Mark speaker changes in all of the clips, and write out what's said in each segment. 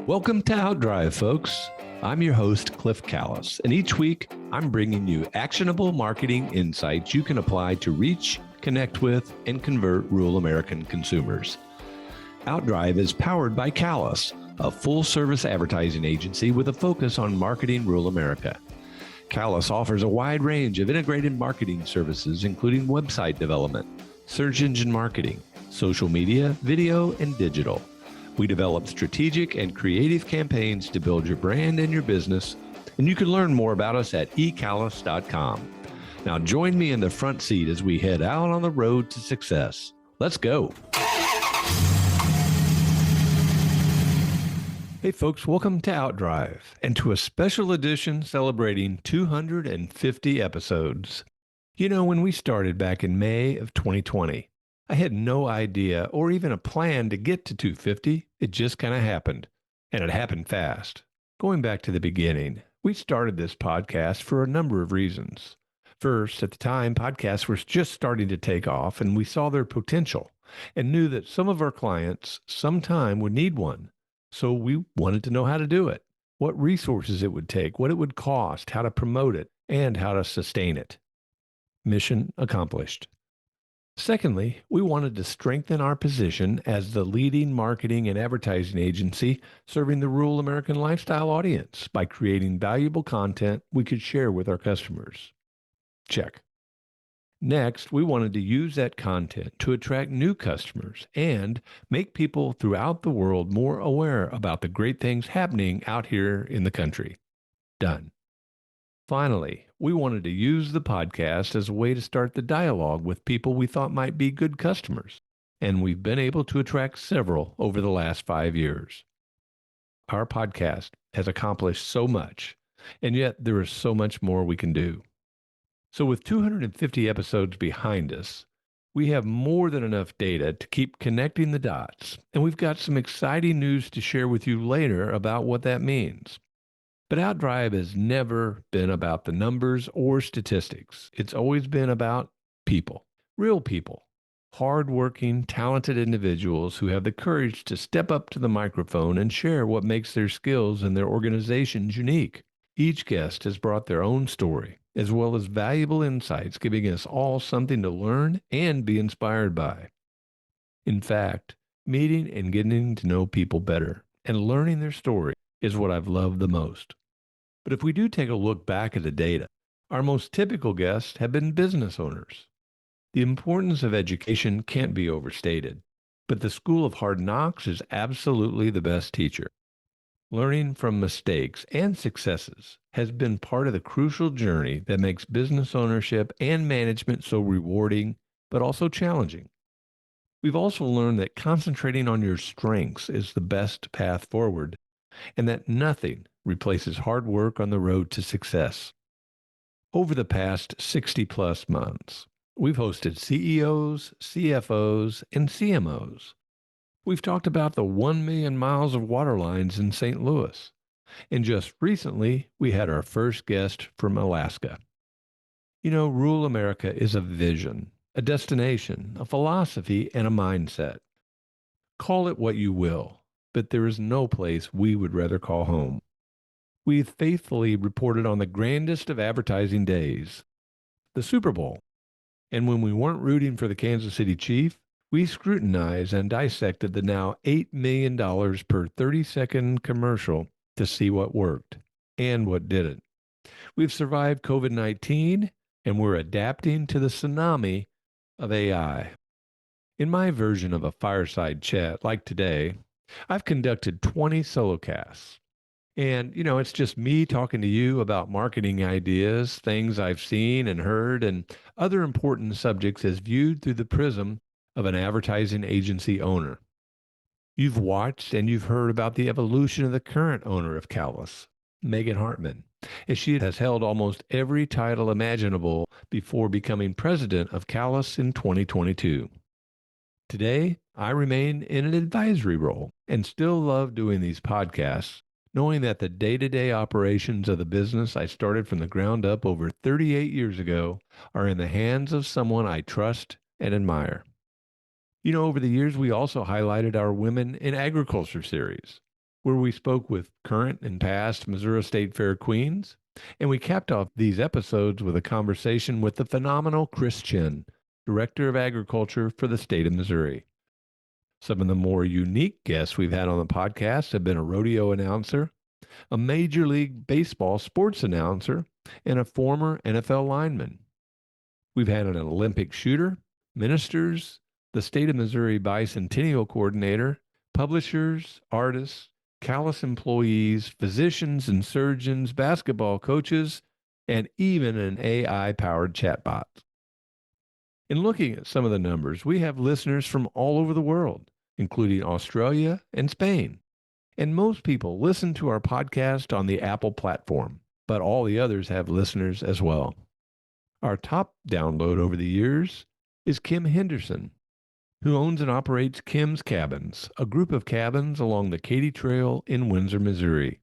Speaker 1: Welcome to OUTdrive, folks. I'm your host, Cliff Callis, and each week I'm bringing you actionable marketing insights you can apply to reach, connect with, and convert rural American consumers. OUTdrive is powered by Callis, a full-service advertising agency with a focus on marketing rural America. Callis offers a wide range of integrated marketing services, including website development, search engine marketing, social media, video, and digital. We develop strategic and creative campaigns to build your brand and your business, and you can learn more about us at ecallis.com. Now join me in the front seat as we head out on the road to success. Let's go. Hey folks, welcome to OUTdrive and to a special edition celebrating 250 episodes. You know, when we started back in May of 2020, I had no idea or even a plan to get to 250. It just kind of happened, and it happened fast. Going back to the beginning, we started this podcast for a number of reasons. First, at the time, podcasts were just starting to take off, and we saw their potential and knew that some of our clients sometime would need one. So we wanted to know how to do it, what resources it would take, what it would cost, how to promote it, and how to sustain it. Mission accomplished. Secondly, we wanted to strengthen our position as the leading marketing and advertising agency serving the rural American lifestyle audience by creating valuable content we could share with our customers. Check. Next, we wanted to use that content to attract new customers and make people throughout the world more aware about the great things happening out here in the country. Done. Finally, we wanted to use the podcast as a way to start the dialogue with people we thought might be good customers, and we've been able to attract several over the last 5 years. Our podcast has accomplished so much, and yet there is so much more we can do. So with 250 episodes behind us, we have more than enough data to keep connecting the dots, and we've got some exciting news to share with you later about what that means. But OUTdrive has never been about the numbers or statistics. It's always been about people, real people, hardworking, talented individuals who have the courage to step up to the microphone and share what makes their skills and their organizations unique. Each guest has brought their own story, as well as valuable insights, giving us all something to learn and be inspired by. In fact, meeting and getting to know people better and learning their story is what I've loved the most. But if we do take a look back at the data, our most typical guests have been business owners. The importance of education can't be overstated, but the School of Hard Knocks is absolutely the best teacher. Learning from mistakes and successes has been part of the crucial journey that makes business ownership and management so rewarding, but also challenging. We've also learned that concentrating on your strengths is the best path forward, and that nothing replaces hard work on the road to success. Over the past 60-plus months, we've hosted CEOs, CFOs, and CMOs. We've talked about the 1 million miles of water lines in St. Louis. And just recently, we had our first guest from Alaska. You know, rural America is a vision, a destination, a philosophy, and a mindset. Call it what you will, but there is no place we would rather call home. We've faithfully reported on the grandest of advertising days, the Super Bowl. And when we weren't rooting for the Kansas City Chiefs, we scrutinized and dissected the now $8 million per 30-second commercial to see what worked and what didn't. We've survived COVID-19, and we're adapting to the tsunami of AI. In my version of a fireside chat like today, I've conducted 20 solocasts. And, you know, it's just me talking to you about marketing ideas, things I've seen and heard, and other important subjects as viewed through the prism of an advertising agency owner. You've watched and you've heard about the evolution of the current owner of Callis, Megan Hartman, as she has held almost every title imaginable before becoming president of Callis in 2022. Today, I remain in an advisory role and still love doing these podcasts, knowing that the day-to-day operations of the business I started from the ground up over 38 years ago are in the hands of someone I trust and admire. Over the years, we also highlighted our Women in Agriculture series, where we spoke with current and past Missouri State Fair queens. And we capped off these episodes with a conversation with the phenomenal Chris Chin, Director of Agriculture for the state of Missouri. Some of the more unique guests we've had on the podcast have been a rodeo announcer, a Major League Baseball sports announcer, and a former NFL lineman. We've had an Olympic shooter, ministers, the state of Missouri bicentennial coordinator, publishers, artists, Callis employees, physicians and surgeons, basketball coaches, and even an AI powered chatbot. In looking at some of the numbers, we have listeners from all over the world, including Australia and Spain. And most people listen to our podcast on the Apple platform, but all the others have listeners as well. Our top download over the years is Kim Henderson, who owns and operates Kim's Cabins, a group of cabins along the Katy Trail in Windsor, Missouri.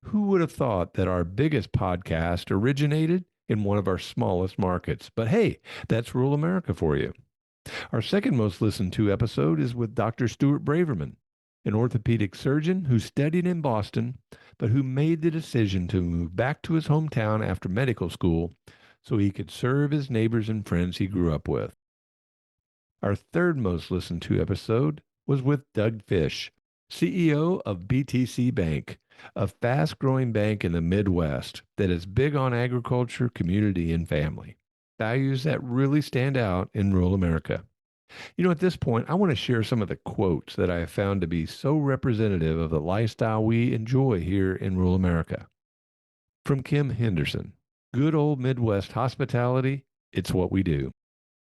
Speaker 1: Who would have thought that our biggest podcast originated in one of our smallest markets? But hey, that's rural America for you. Our second most listened to episode is with Dr. Stuart Braverman, an orthopedic surgeon who studied in Boston, but who made the decision to move back to his hometown after medical school so he could serve his neighbors and friends he grew up with. Our third most listened to episode was with Doug Fish, CEO of BTC Bank, a fast-growing bank in the Midwest that is big on agriculture, community, and family, values that really stand out in rural America. At this point, I want to share some of the quotes that I have found to be so representative of the lifestyle we enjoy here in rural America. From Kim Henderson, good old Midwest hospitality, it's what we do.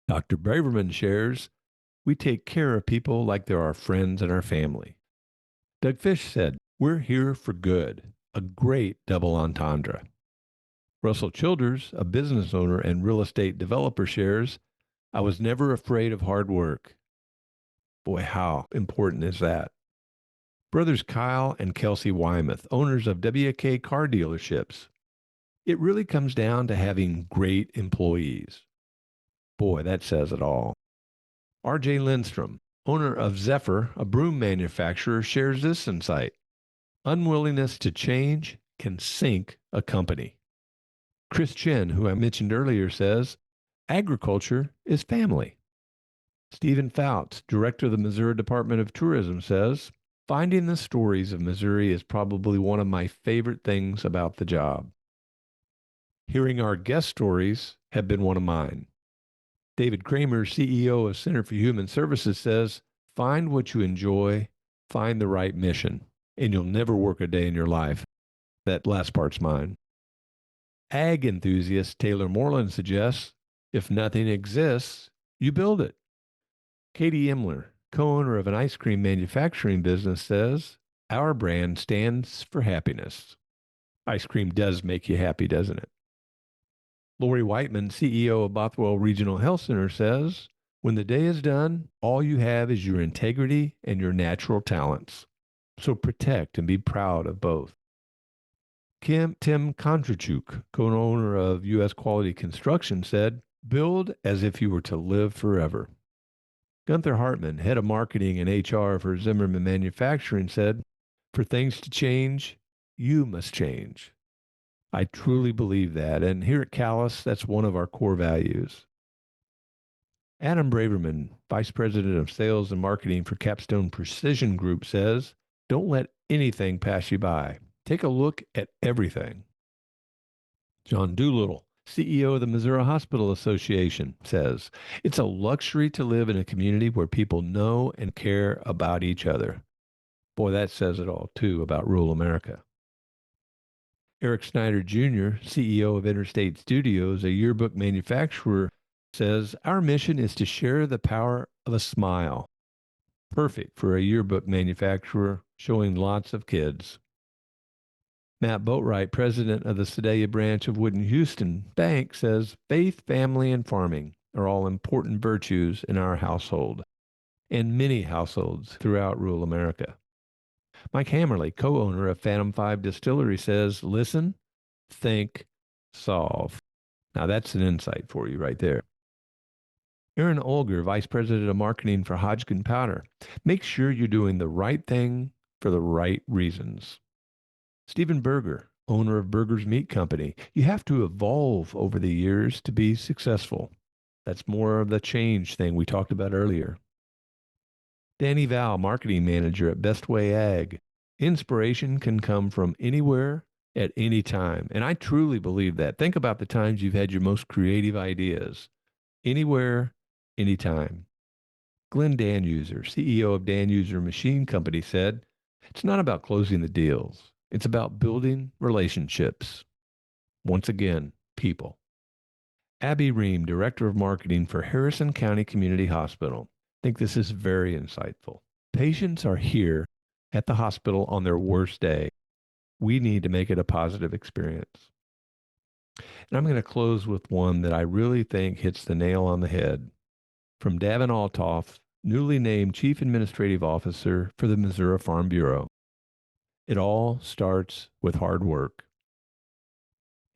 Speaker 1: Dr. Braverman shares, we take care of people like they're our friends and our family. Doug Fish said, we're here for good, a great double entendre. Russell Childers, a business owner and real estate developer, shares, I was never afraid of hard work. Boy, how important is that? Brothers Kyle and Kelsey Wymuth, owners of WK car dealerships. It really comes down to having great employees. Boy, that says it all. R.J. Lindstrom, owner of Zephyr, a broom manufacturer, shares this insight. Unwillingness to change can sink a company. Chris Chin, who I mentioned earlier, says, agriculture is family. Stephen Fouts, director of the Missouri Department of Tourism, says, finding the stories of Missouri is probably one of my favorite things about the job. Hearing our guest stories have been one of mine. David Kramer, CEO of Center for Human Services, says, find what you enjoy, find the right mission, and you'll never work a day in your life. That last part's mine. Ag enthusiast Taylor Moreland suggests, if nothing exists, you build it. Katie Imler, co-owner of an ice cream manufacturing business, says, our brand stands for happiness. Ice cream does make you happy, doesn't it? Lori Whiteman, CEO of Bothwell Regional Health Center, says, when the day is done, all you have is your integrity and your natural talents. So protect and be proud of both. Tim Kondrachuk, co-owner of U.S. Quality Construction, said, build as if you were to live forever. Gunther Hartman, head of marketing and HR for Zimmerman Manufacturing, said, for things to change, you must change. I truly believe that, and here at Callis, that's one of our core values. Adam Braverman, Vice President of Sales and Marketing for Capstone Precision Group, says, don't let anything pass you by. Take a look at everything. John Doolittle, CEO of the Missouri Hospital Association, says, it's a luxury to live in a community where people know and care about each other. Boy, that says it all, too, about rural America. Eric Snyder Jr., CEO of Interstate Studios, a yearbook manufacturer, says, our mission is to share the power of a smile. Perfect for a yearbook manufacturer showing lots of kids. Matt Boatwright, president of the Sedalia branch of Wood & Houston Bank, says, faith, family, and farming are all important virtues in our household and many households throughout rural America. Mike Hammerly, co-owner of Phantom 5 Distillery, says, listen, think, solve. Now that's an insight for you right there. Aaron Olger, Vice President of Marketing for Hodgkin Powder. Make sure you're doing the right thing for the right reasons. Stephen Berger, owner of Berger's Meat Company. You have to evolve over the years to be successful. That's more of the change thing we talked about earlier. Danny Val, Marketing Manager at Best Way Ag. Inspiration can come from anywhere at any time. And I truly believe that. Think about the times you've had your most creative ideas. Anywhere, anytime. Glenn Danuser, CEO of Danuser Machine Company, said, "It's not about closing the deals. It's about building relationships." Once again, people. Abby Ream, Director of Marketing for Harrison County Community Hospital. I think this is very insightful. Patients are here at the hospital on their worst day. We need to make it a positive experience. And I'm going to close with one that I really think hits the nail on the head. From Davin Altoff, newly named Chief Administrative Officer for the Missouri Farm Bureau. It all starts with hard work.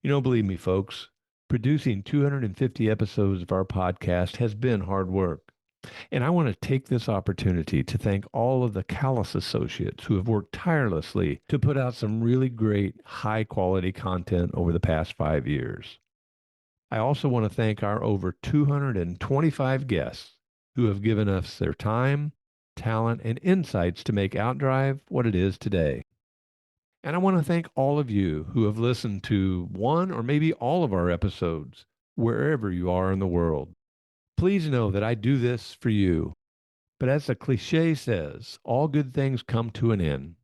Speaker 1: Believe me, folks, producing 250 episodes of our podcast has been hard work. And I want to take this opportunity to thank all of the Callis associates who have worked tirelessly to put out some really great, high-quality content over the past 5 years. I also want to thank our over 225 guests who have given us their time, talent, and insights to make OUTdrive what it is today. And I want to thank all of you who have listened to one or maybe all of our episodes, wherever you are in the world. Please know that I do this for you. But as the cliche says, all good things come to an end.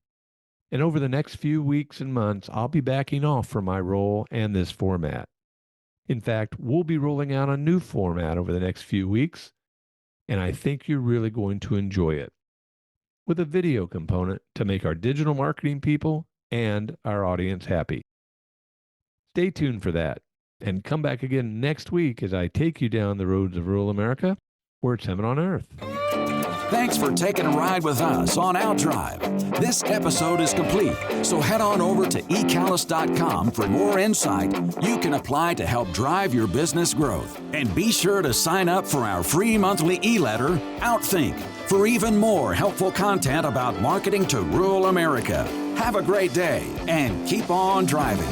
Speaker 1: And over the next few weeks and months, I'll be backing off from my role and this format. In fact, we'll be rolling out a new format over the next few weeks, and I think you're really going to enjoy it, with a video component to make our digital marketing people and our audience happy. Stay tuned for that. And come back again next week as I take you down the roads of rural America, where it's heaven on earth.
Speaker 2: Thanks for taking a ride with us on OUTdrive. This episode is complete, so head on over to ecallis.com for more insight you can apply to help drive your business growth. And be sure to sign up for our free monthly e-letter, OutThink, for even more helpful content about marketing to rural America. Have a great day and keep on driving.